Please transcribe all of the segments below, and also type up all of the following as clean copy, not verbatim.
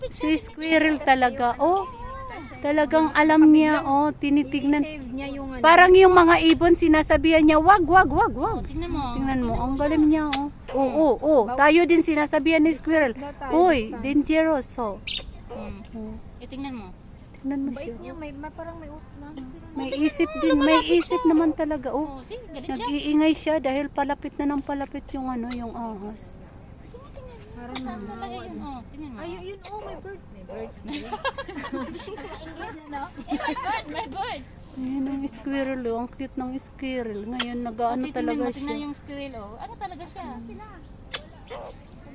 Si squirrel talaga. Oh, talagang alam niya. Oh, tinitignan. Save niya yung ano. Parang yung mga ibon sinasabihan niya, wag, wag, wag, wag. Tingnan mo. Tingnan mo, ang galing niya. Oh. Oo. Tayo din sinasabihan ni squirrel. Uy, dangerous. Oh. Oh. Tingnan mo. Tingnan mo Bait siya. niya, parang may utma. May isip din, may isip naman talaga. Oh. Oh, see, galit siya. Nag-iingay siya dahil palapit na ng palapit yung ano, yung ahas. Parang Saan talaga yun? Oh, tingnan mo. ay, yun, may bird. May bird. English na, no? My bird. Ayan ang squirrel, oh. Ang cute ng squirrel. Ngayon nag-ano talaga Tingnan siya. yung squirrel, oh. Ano talaga siya? Sila.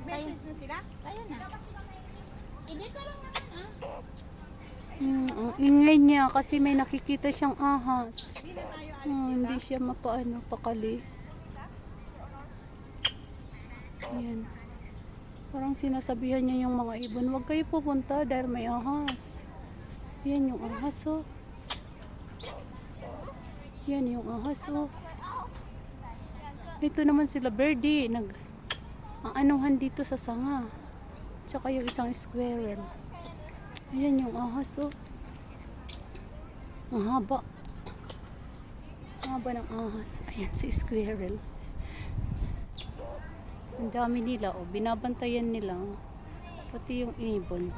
Message na sila? Ayun na. Hindi ka lang naman, ah. Ang ingay niya kasi may nakikita siyang ahas. Hindi siya pakali. Ayan. Parang sinasabihan niya yung mga ibon, huwag kayo pupunta dahil may ahas. Yan yung ahas, oh. Yan yung ahas, oh. Ito naman sila birdie, anuhan dito sa sanga. Tsaka yung isang squirrel. Ayan yung ahas, oh. Ang haba. Ang haba ng ahas. Ayan si squirrel. Ang dami nila, oh. Binabantayan nila. Pati yung ibon.